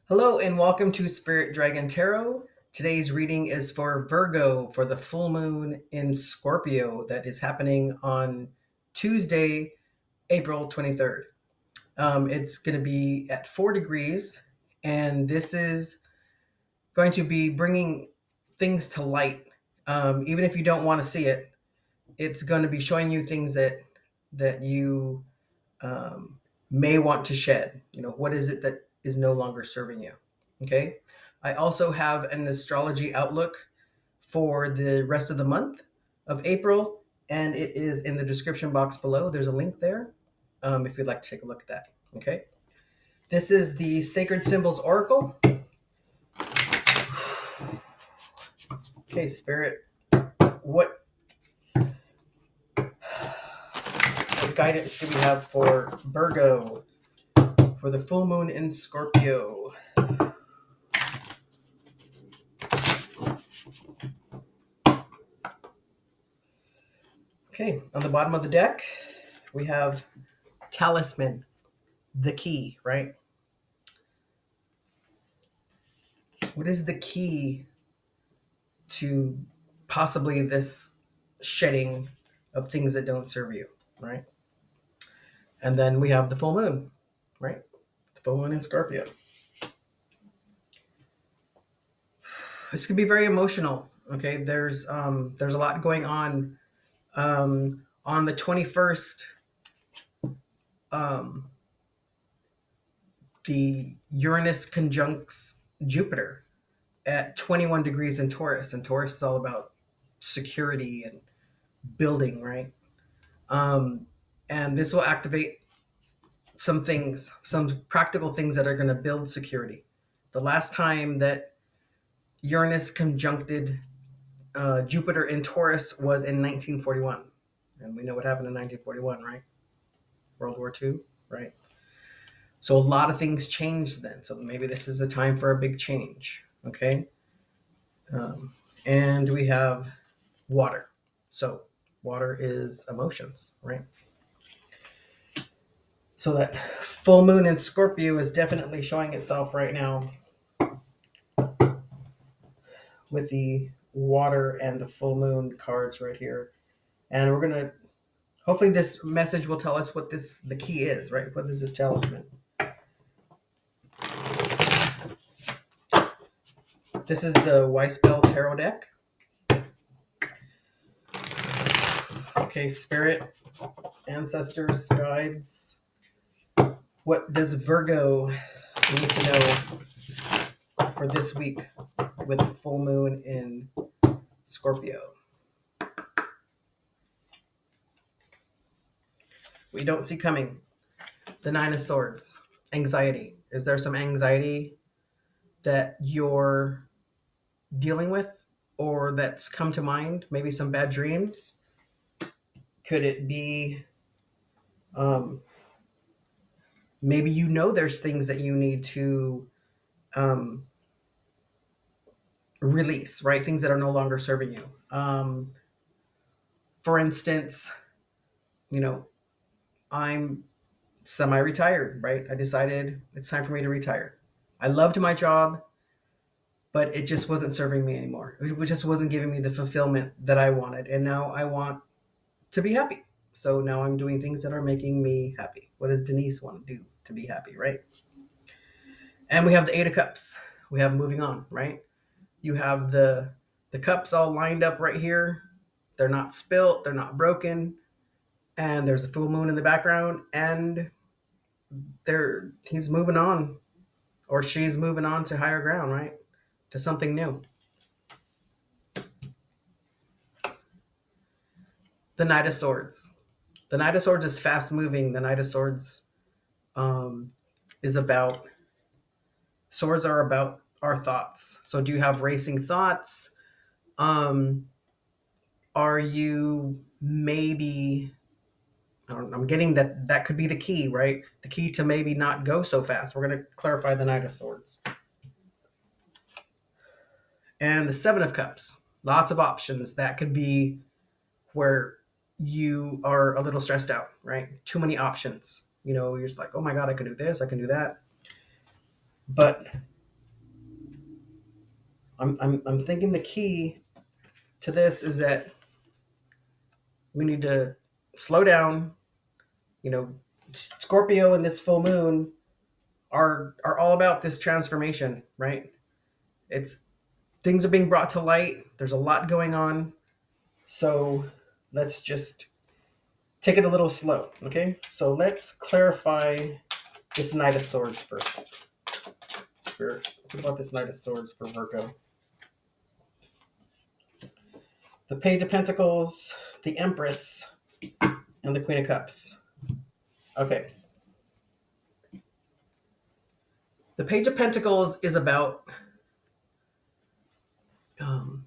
Hello and welcome to Spirit Dragon Tarot. Today's reading is for Virgo for the full moon in Scorpio that is happening on Tuesday, April 23rd. It's going to be at 4 degrees, and this is going to be bringing things to light. Even if you don't want to see it, it's going to be showing you things that you um, may want to shed. What is it that is no longer serving you? Okay. I also have an astrology outlook for the rest of the month of April, and it is in the description box below. There's a link there if you'd like to take a look at that. Okay. This is the Sacred Symbols Oracle. Okay, Spirit, what what guidance do we have for Virgo for the full moon in Scorpio? Okay, on the bottom of the deck, we have Talisman, the key, right? What is the key to possibly this shedding of things that don't serve you, right? And then we have the full moon, right? The full moon in Scorpio. This could be very emotional. Okay, there's a lot going on. On the 21st, um, the Uranus conjuncts Jupiter at 21 degrees in Taurus, and Taurus is all about security and building, right? Um, and this will activate some things, some practical things that are going to build security. The last time that Uranus conjuncted Jupiter in Taurus was in 1941. And we know what happened in 1941, right? World War II, right? So a lot of things changed then. So maybe this is a time for a big change, okay? Um, and we have water. So water is emotions, right? So that full moon in Scorpio is definitely showing itself right now with the water and the full moon cards right here. And we're gonna hopefully this message will tell us what the key is, right? What does this talisman? This is the Weissbell Tarot deck. Okay, spirit, ancestors, guides. What does Virgo need to know for this week with the full moon in Scorpio? We don't see coming. The Nine of Swords. Anxiety. Is there some anxiety that you're dealing with or that's come to mind? Maybe some bad dreams? Could it be um, maybe there's things that you need to um, release, right? Things that are no longer serving you. For instance, you know, I'm semi retired, right? I decided it's time for me to retire. I loved my job, but it just wasn't serving me anymore. It just wasn't giving me the fulfillment that I wanted. And now I want to be happy. So now I'm doing things that are making me happy. What does Denise want to do to be happy, right? And we have the Eight of Cups. We have moving on, right? You have the cups all lined up right here. They're not spilt, they're not broken, and there's a full moon in the background, and he's moving on, or she's moving on to higher ground, right? To something new. The Knight of Swords. The Knight of Swords is fast moving. The Knight of Swords um, is about swords are about our thoughts. So do you have racing thoughts? Are you maybe I'm getting that could be the key, right? The key to maybe not go so fast. We're going to clarify the Knight of Swords. And the Seven of Cups. Lots of options. That could be where you are a little stressed out, right? Too many options. You're just like, oh my God, I can do this, I can do that. But I'm thinking the key to this is that we need to slow down. You know, Scorpio and this full moon are all about this transformation, right? It's things are being brought to light. There's a lot going on. So let's just take it a little slow, okay? So let's clarify this Knight of Swords first. Spirit, what about this Knight of Swords for Virgo? The Page of Pentacles, the Empress, and the Queen of Cups. Okay. The Page of Pentacles is about, um,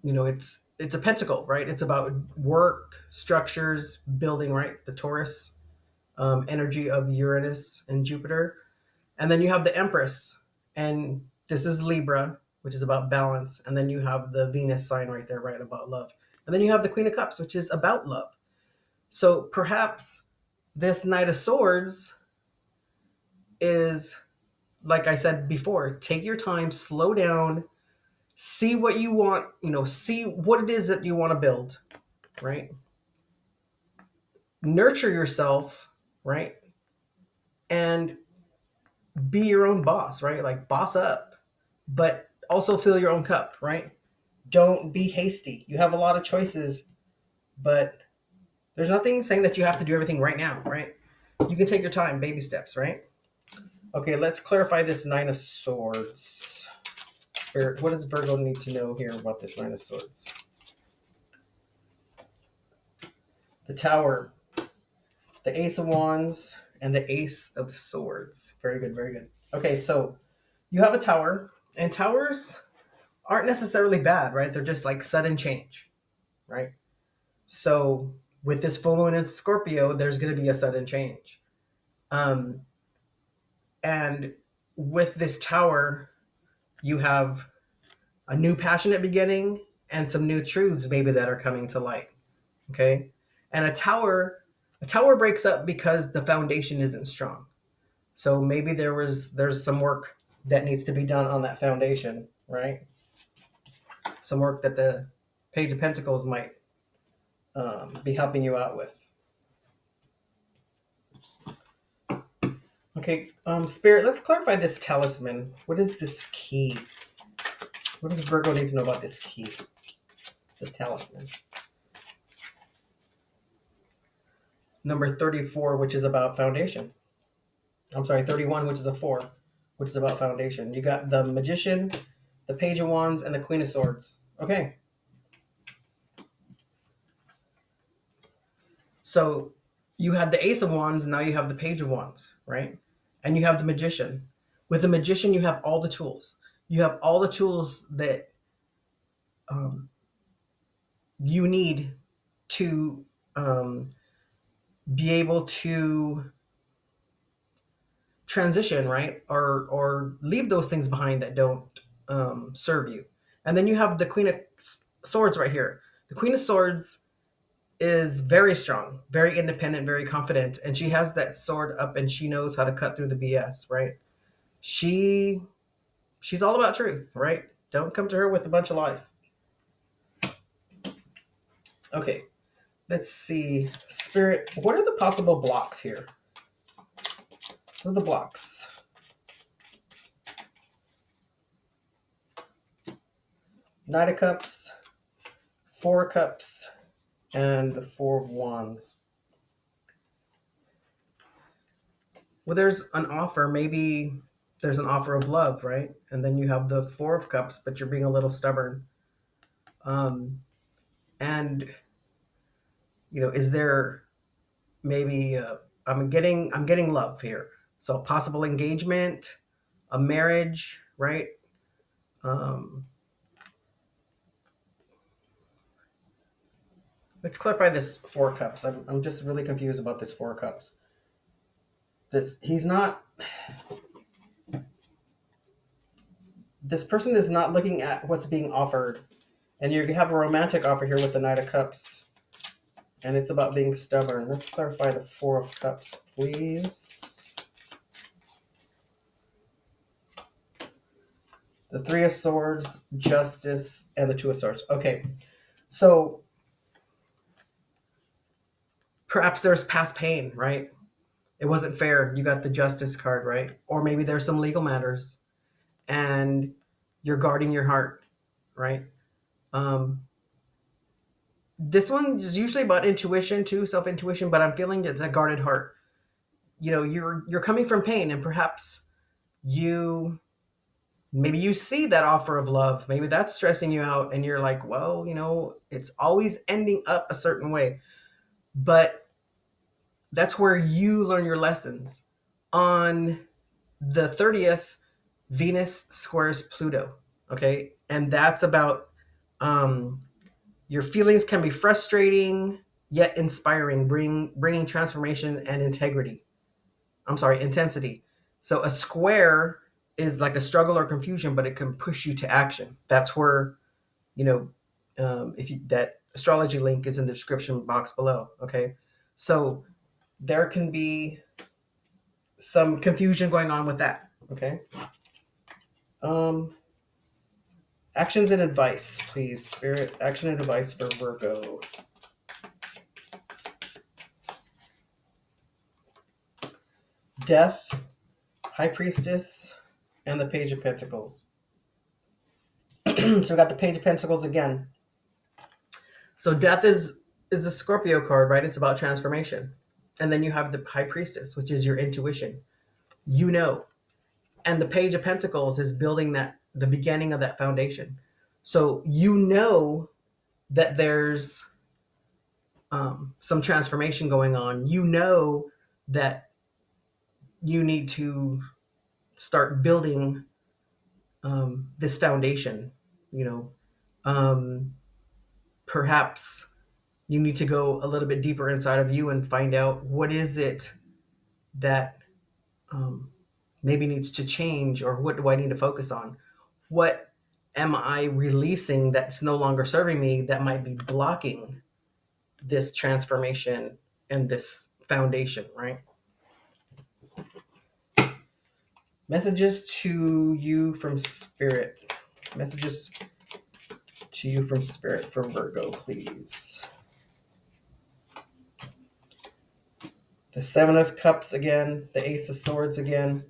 it's a pentacle, right? It's about work, structures, building, right? The Taurus energy of Uranus and Jupiter. And then you have the Empress, and this is Libra, which is about balance. And then you have the Venus sign right there, right, about love. And then you have the Queen of Cups, which is about love. So perhaps this Knight of Swords is, like I said before, take your time, slow down, see what you want, see what it is that you want to build, right? Nurture yourself, right? And be your own boss, right? Like boss up, but also fill your own cup, right? Don't be hasty. You have a lot of choices, but there's nothing saying that you have to do everything right now, right? You can take your time, baby steps, right? Okay, let's clarify this Nine of Swords. Spirit, what does Virgo need to know here about this Nine of Swords? The Tower, the Ace of Wands, and the Ace of Swords. Very good, very good. Okay, so you have a tower, and towers aren't necessarily bad, right? They're just like sudden change, right? So with this full moon in Scorpio, there's going to be a sudden change. Um, and with this tower, you have a new passionate beginning and some new truths maybe that are coming to light. Okay. And a tower breaks up because the foundation isn't strong. So maybe there's some work that needs to be done on that foundation, right? Some work that the Page of Pentacles might be helping you out with. Okay, Spirit, let's clarify this talisman. What is this key? What does Virgo need to know about this key? This talisman. Number 34, which is about foundation. I'm sorry, 31, which is a 4, which is about foundation. You got the Magician, the Page of Wands, and the Queen of Swords. Okay. So you had the Ace of Wands, now you have the Page of Wands, right? And you have the Magician. With the Magician, you have all the tools. You have all the tools that you need to be able to transition, right? Or leave those things behind that don't serve you. And then you have the Queen of Swords right here. The Queen of Swords is very strong, very independent, very confident, and she has that sword up and she knows how to cut through the BS, right? She's all about truth, right? Don't come to her with a bunch of lies. Okay, let's see. Spirit, what are the possible blocks here? What are the blocks? Knight of Cups, Four of Cups, and the Four of Wands. Well, there's an offer. Maybe there's an offer of love, right? And then you have the Four of Cups, but you're being a little stubborn. And is there maybe I'm getting love here. So a possible engagement, a marriage, right? Let's clarify this Four of Cups. I'm just really confused about this Four of Cups. This person is not looking at what's being offered. And you have a romantic offer here with the Knight of Cups. And it's about being stubborn. Let's clarify the Four of Cups, please. The Three of Swords, Justice, and the Two of Swords. Okay, so perhaps there's past pain, right? It wasn't fair. You got the Justice card, right? Or maybe there's some legal matters and you're guarding your heart, right? Um, this one is usually about intuition too, self intuition, but I'm feeling it's a guarded heart. You know, you're coming from pain, and perhaps you maybe you see that offer of love, maybe that's stressing you out, and you're like, well, it's always ending up a certain way, but that's where you learn your lessons. On the 30th, Venus squares Pluto. Okay, and that's about um your feelings can be frustrating yet inspiring, bringing transformation and integrity. I'm sorry, intensity. So a square is like a struggle or confusion, but it can push you to action. That's where, you know, if you, that astrology link is in the description box below. Okay. So there can be some confusion going on with that. Okay. Um, Actions and advice, please. Spirit, action and advice for Virgo. Death, High Priestess, and the Page of Pentacles. So we got the Page of Pentacles again. So death is a Scorpio card, right? It's about transformation. And then you have the High Priestess, which is your intuition. You know. And the Page of Pentacles is building the beginning of that foundation. So you know that there's some transformation going on. You know that you need to start building this foundation. You know, perhaps you need to go a little bit deeper inside of you and find out what is it that um, maybe needs to change, or what do I need to focus on? What am I releasing that's no longer serving me, that might be blocking this transformation and this foundation, right? Messages to you from Spirit. Messages to you from Spirit from Virgo, please. The Seven of Cups again, the Ace of Swords again.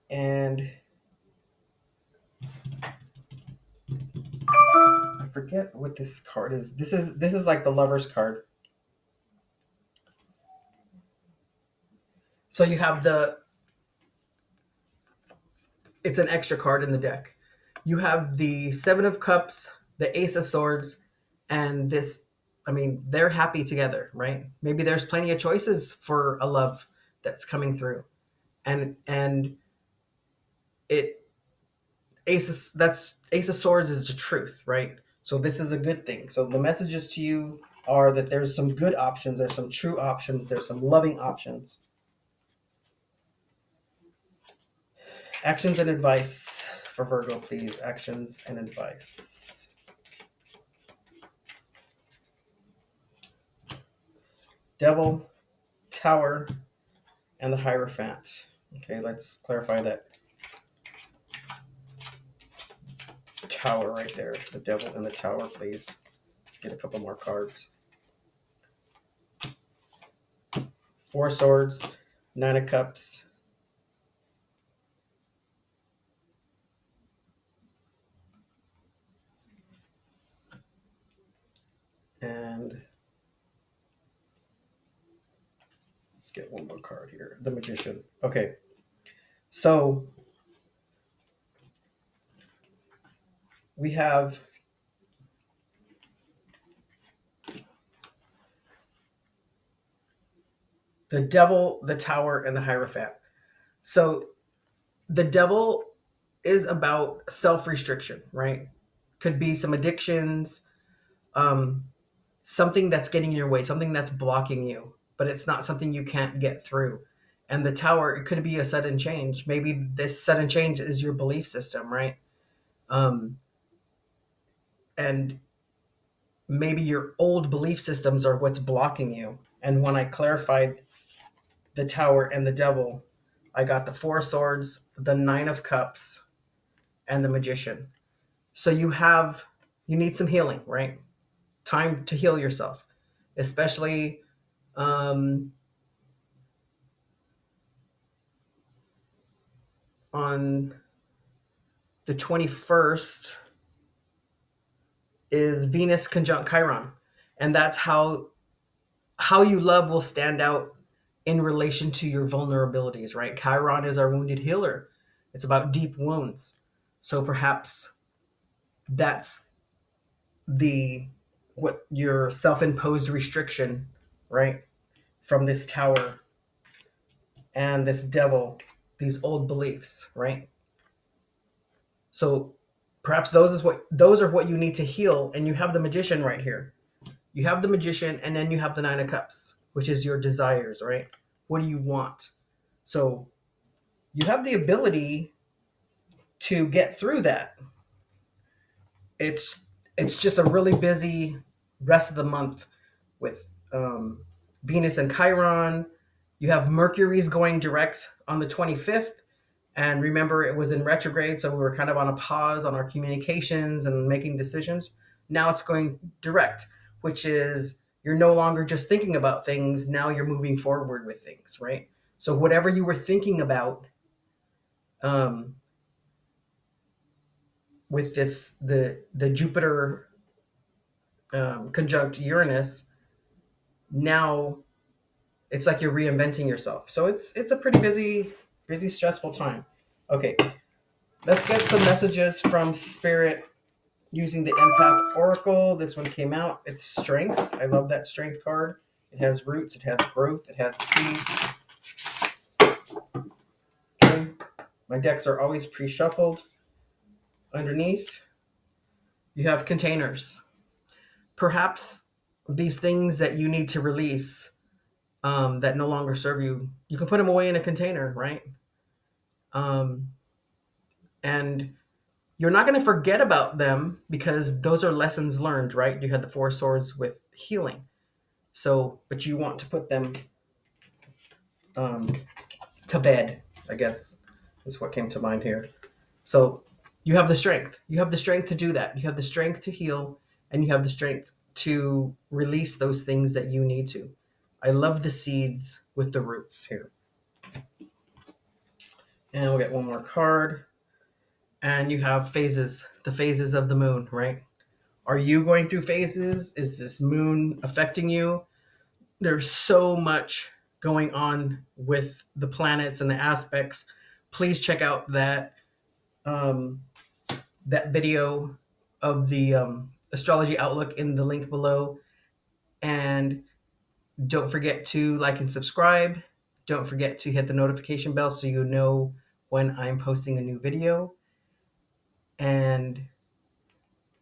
And I forget what this card is. This is like the Lover's card. So you have it's an extra card in the deck. You have the Seven of Cups, the Ace of Swords, and this. I mean, they're happy together, right? Maybe there's plenty of choices for a love that's coming through, and it that's Ace of Swords is the truth, right? So this is a good thing. So the messages to you are that there's some good options, there's some true options, there's some loving options. Actions and advice for Virgo, please. Actions and advice. Devil, Tower, and the Hierophant. Okay, let's clarify that Tower right there. The Devil and the Tower, please. Let's get a couple more cards. Four Swords, Nine of Cups, and let's get one more card here. The Magician. Okay, so we have the Devil, the Tower, and the Hierophant. So the Devil is about self-restriction, right? Could be some addictions, um, something that's getting in your way, something that's blocking you, but it's not something you can't get through. And the Tower, it could be a sudden change. Maybe this sudden change is your belief system, right? Um, and maybe your old belief systems are what's blocking you. And when I clarified the Tower and the Devil, I got the Four of Swords, the Nine of Cups, and the Magician. So you need some healing, right? Time to heal yourself, especially on the 21st is Venus conjunct Chiron. And that's how you love will stand out in relation to your vulnerabilities, right? Chiron is our wounded healer. It's about deep wounds. So perhaps that's the what your self-imposed restriction, right? From this Tower and this Devil, these old beliefs, right? So perhaps those are what you need to heal, and you have the Magician right here. You have the Magician, and then you have the Nine of Cups, which is your desires, right? What do you want? So you have the ability to get through that. It's just a really busy rest of the month with Venus and Chiron. You have Mercury's going direct on the 25th. And remember, it was in retrograde, so we were kind of on a pause on our communications and making decisions. Now it's going direct, which is you're no longer just thinking about things. Now you're moving forward with things, right? So whatever you were thinking about um, with the Jupiter conjunct Uranus, now it's like you're reinventing yourself. So it's a pretty busy, stressful time. Okay, let's get some messages from Spirit using the Empath Oracle. This one came out. It's Strength. I love that Strength card. It has roots. It has growth. It has seeds. Okay. My decks are always pre-shuffled. Underneath, you have containers. Perhaps these things that you need to release that no longer serve you, you can put them away in a container, right? And you're not going to forget about them because those are lessons learned, right? You had the Four Swords with healing. So, but you want to put them to bed, I guess is what came to mind here. So you have the strength. You have the strength to do that. You have the strength to heal, and you have the strength to release those things that you need to. I love the seeds with the roots here. And we'll get one more card. And you have phases, the phases of the moon, right? Are you going through phases? Is this moon affecting you? There's so much going on with the planets and the aspects. Please check out that that video of the astrology outlook in the link below. And don't forget to like and subscribe. Don't forget to hit the notification bell so you know when I'm posting a new video. And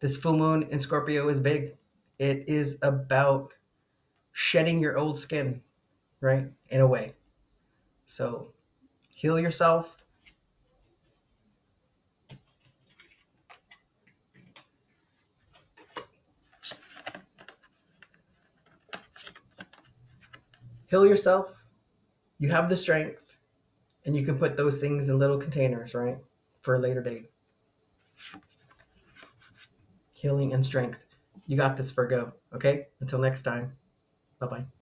this full moon in Scorpio is big. It is about shedding your old skin, right? In a way. So heal yourself. Heal yourself. You have the strength, and you can put those things in little containers, right? For a later date. Healing and strength. You got this, Virgo. Okay? Until next time. Bye-bye.